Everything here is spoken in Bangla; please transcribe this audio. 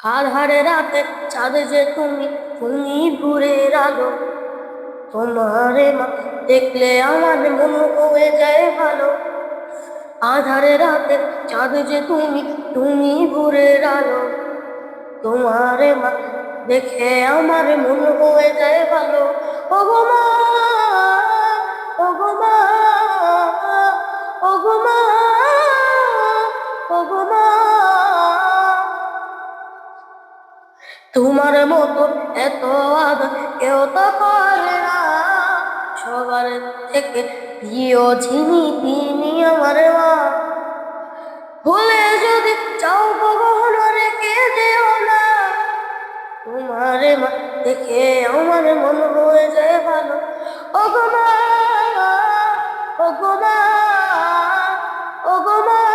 আধারে রাতে চাঁদ যে তুমি, তুমি ভোরের আলো। তোমারে মা দেখলে আমার মন হয়ে যায় ভালো। আধারে রাতে চাঁদ যে তুমি, তুমি ভোরের আলো। তোমারে মা দেখে আমার মন হয়ে যায় ভালো। ওগো মা, ওগো মা, ওগো মা, ওগো মা, তোমার মতো এত আদর কেউ তো করে না। সবার থেকে প্রিয় যিনি, তিনি আমার মা। ভুলে যদি চাও কখনো রেখে যেও না। তোমার মা দেখে আমার মন হয়ে যায় ভালো। ওগো মা, ওগো মা, ওগো মা।